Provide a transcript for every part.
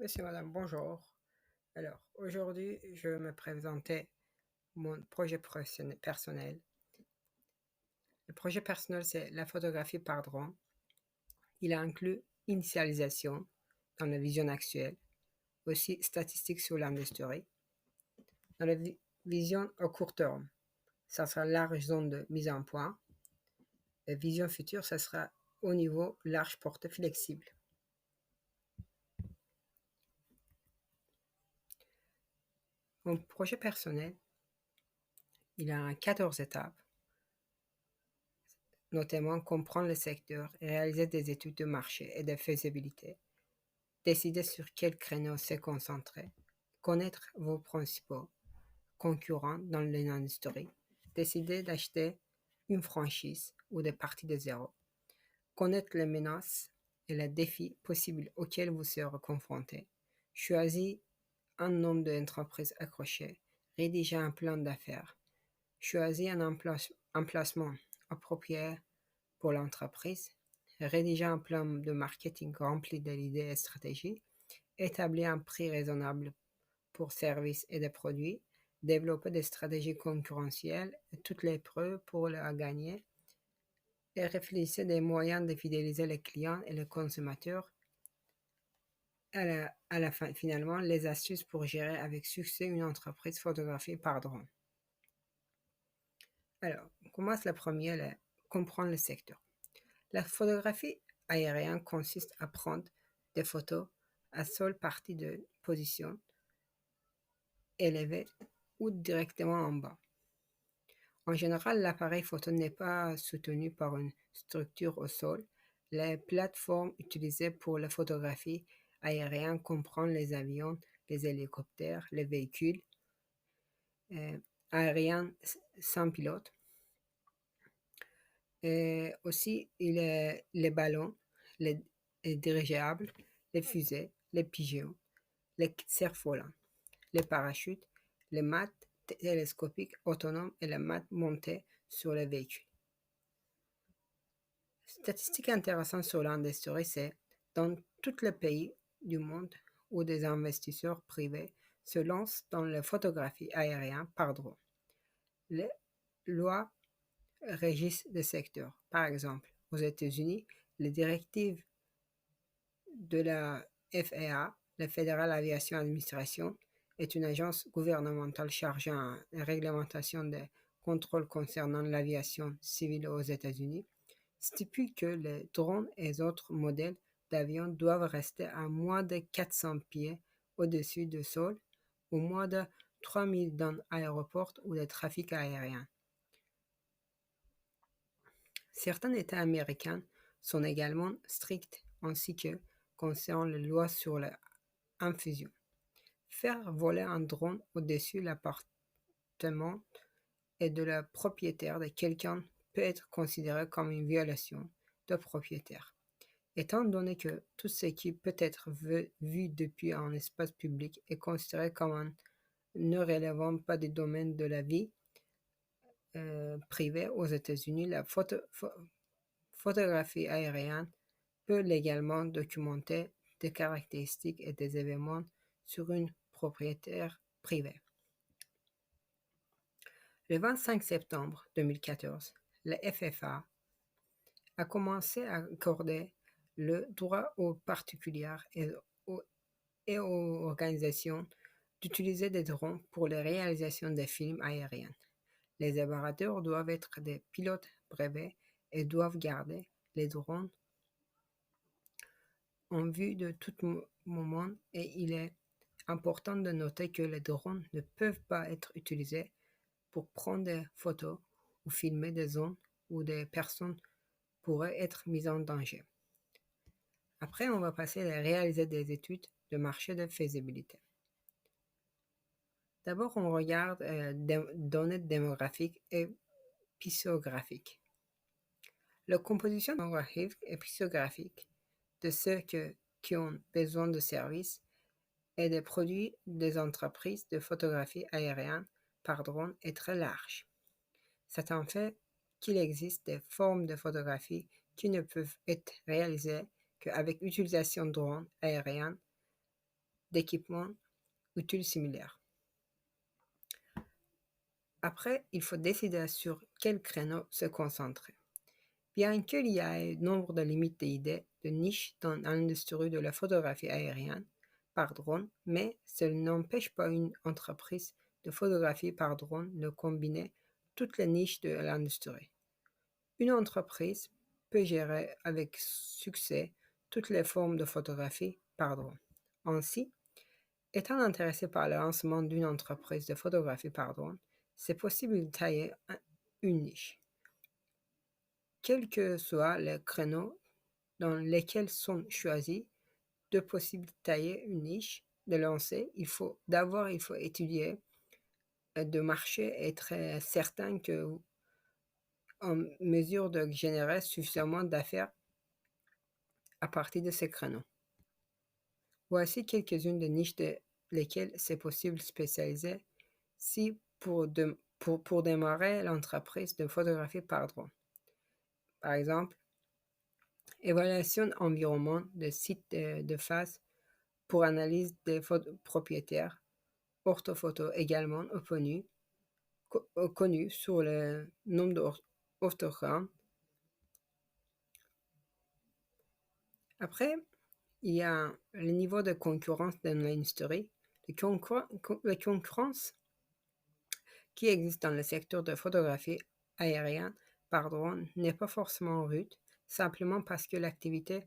Monsieur, madame, bonjour. Alors, aujourd'hui, je vais me présenter mon projet personnel. Le projet personnel, c'est la photographie par drone. Il inclut initialisation dans la vision actuelle, aussi statistiques sur l'industrie. Dans la vision au court terme, ça sera large zone de mise en point. La vision future, ça sera au niveau large portée flexible. Mon projet personnel, il a 14 étapes, notamment comprendre le secteur et réaliser des études de marché et de faisabilité, décider sur quel créneau se concentrer, connaître vos principaux concurrents dans l'industrie, décider d'acheter une franchise ou des parties de zéro, connaître les menaces et les défis possibles auxquels vous serez confrontés, choisir un nombre d'entreprises accrochées, rédiger un plan d'affaires, choisir un emplacement approprié pour l'entreprise, rédiger un plan de marketing rempli d'idées et stratégies, établir un prix raisonnable pour services et des produits, développer des stratégies concurrentielles et toutes les preuves pour la gagner, et réfléchir des moyens de fidéliser les clients et les consommateurs. À la fin, finalement, les astuces pour gérer avec succès une entreprise photographiée par drone. Alors, on commence la première, comprendre le secteur. La photographie aérienne consiste à prendre des photos à seule partie de position élevée ou directement en bas. En général, l'appareil photo n'est pas soutenu par une structure au sol. Les plateformes utilisées pour la photographie aérienne comprennent les avions, les hélicoptères, les véhicules aériens sans pilote. Et aussi, les ballons, les dirigeables, les fusées, les pigeons, les cerfs-volants, les parachutes, les mâts télescopiques autonomes et les mâts montés sur les véhicules. Statistique intéressante sur l'industrie, c'est dans tous les pays du monde où des investisseurs privés se lancent dans la photographie aérienne par drone. Les lois régissent le secteur. Par exemple, aux États-Unis, les directives de la FAA, la Federal Aviation Administration, est une agence gouvernementale chargée de la réglementation des contrôles concernant l'aviation civile aux États-Unis, stipule que les drones et autres modèles d'avions doivent rester à moins de 400 pieds au-dessus du sol ou moins de 3000 dans l'aéroport ou le trafic aérien. Certains États américains sont également stricts ainsi que concernant les lois sur l'infusion. Faire voler un drone au-dessus de l'appartement et de la propriétaire de quelqu'un peut être considéré comme une violation de propriétaire. Étant donné que tout ce qui peut être vu depuis un espace public est considéré comme ne relevant pas du domaine de la vie privée aux États-Unis, la photographie aérienne peut légalement documenter des caractéristiques et des événements sur une propriétaire privée. Le 25 septembre 2014, la FFA a commencé à accorder le droit aux particuliers et aux organisations d'utiliser des drones pour la réalisation des films aériens. Les opérateurs doivent être des pilotes brevetés et doivent garder les drones en vue de tout moment, et il est important de noter que les drones ne peuvent pas être utilisés pour prendre des photos ou filmer des zones où des personnes pourraient être mises en danger. Après, on va passer à réaliser des études de marché de faisabilité. D'abord, on regarde des données démographiques et physiographiques. La composition démographique et physiographique de ceux qui ont besoin de services et des produits des entreprises de photographie aérienne par drone est très large. C'est un fait qu'il existe des formes de photographie qui ne peuvent être réalisées qu'avec l'utilisation de drones aériens d'équipements utiles similaires. Après, il faut décider sur quel créneau se concentrer. Bien qu'il y ait nombre de limites d'idées de niche dans l'industrie de la photographie aérienne par drone, mais cela n'empêche pas une entreprise de photographie par drone de combiner toutes les niches de l'industrie. Une entreprise peut gérer avec succès toutes les formes de photographie par drone. Ainsi, étant intéressé par le lancement d'une entreprise de photographie par drone, c'est possible de tailler une niche. Quels que soient les créneaux dans lesquels sont choisis, de possible de tailler une niche, de lancer, il faut étudier de marché et être certain qu'en mesure de générer suffisamment d'affaires à partir de ces créneaux. Voici quelques-unes des niches de lesquelles c'est possible de spécialiser si pour démarrer l'entreprise de photographie par drone. Par exemple, évaluation environnement de sites de phase pour analyse des propriétaires, orthophoto également connu sur le nombre d'orthogrammes. Après, il y a le niveau de concurrence dans l'industrie. La concurrence qui existe dans le secteur de photographie aérienne par drone n'est pas forcément rude, simplement parce que l'activité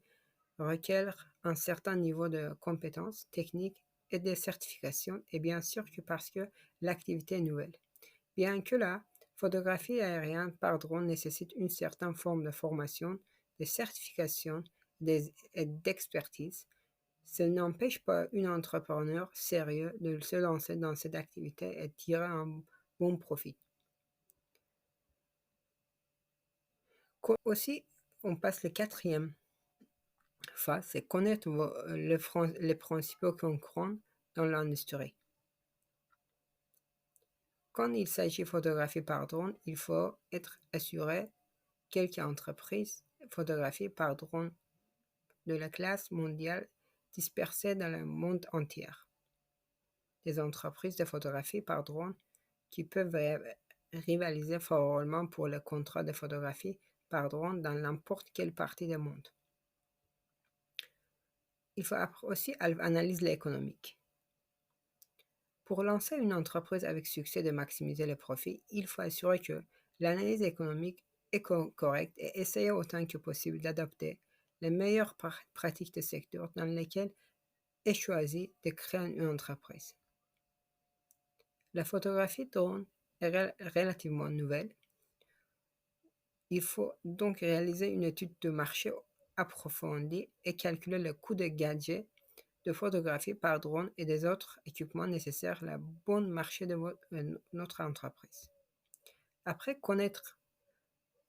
requiert un certain niveau de compétences techniques et de certification, et bien sûr que parce que l'activité est nouvelle. Bien que la photographie aérienne par drone nécessite une certaine forme de formation, de certification et d'expertise, cela n'empêche pas un entrepreneur sérieux de se lancer dans cette activité et tirer un bon profit. Aussi, on passe la quatrième phase, c'est connaître les principaux concurrents dans l'industrie. Quand il s'agit de photographie par drone, il faut être assuré quelques entreprises photographiées par drone de la classe mondiale dispersées dans le monde entier. Des entreprises de photographie par drone qui peuvent rivaliser favorablement pour le contrat de photographie par drone dans n'importe quelle partie du monde. Il faut aussi analyser l'économique. Pour lancer une entreprise avec succès de maximiser les profits, il faut assurer que l'analyse économique est correcte et essayer autant que possible d'adopter les meilleures pratiques de secteur dans lesquelles est choisi de créer une entreprise. La photographie drone est relativement nouvelle. Il faut donc réaliser une étude de marché approfondie et calculer le coût des gadgets de photographie par drone et des autres équipements nécessaires à la bonne marché de notre entreprise. Après connaître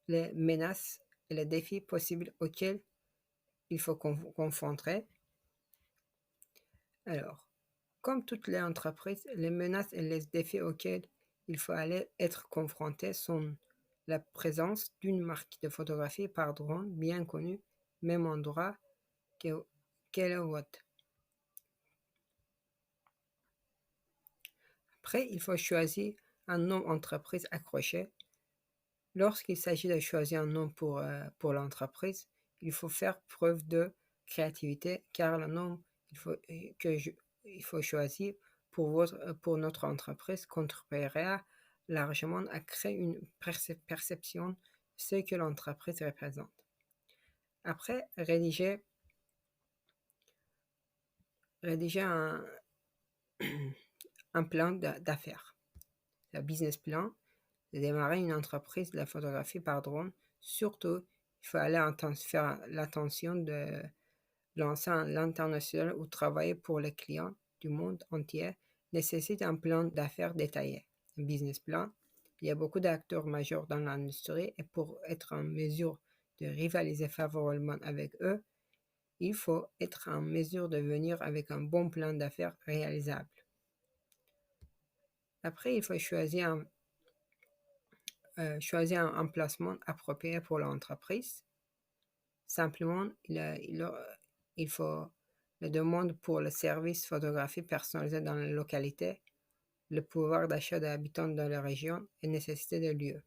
les menaces et les défis possibles auxquels il faut confronter. Alors, comme toutes les entreprises, les menaces et les défis auxquels il faut être confronté sont la présence d'une marque de photographie par drone bien connue, même endroit qu'elle vote. Après, il faut choisir un nom d'entreprise accroché. Lorsqu'il s'agit de choisir un nom pour l'entreprise, il faut faire preuve de créativité car le nom il faut choisir pour notre entreprise contribuera largement à créer une perception de ce que l'entreprise représente. Après, rédiger un plan d'affaires, un business plan, de démarrer une entreprise de la photographie par drone. Surtout, il faut aller faire l'attention de lancer à l'international ou travailler pour les clients du monde entier nécessite un plan d'affaires détaillé, un business plan. Il y a beaucoup d'acteurs majeurs dans l'industrie et pour être en mesure de rivaliser favorablement avec eux, il faut être en mesure de venir avec un bon plan d'affaires réalisable. Après, il faut choisir un emplacement approprié pour l'entreprise. Simplement, il faut les demandes pour le service photographie personnalisé dans la localité, le pouvoir d'achat des habitants dans la région et nécessité de lieux.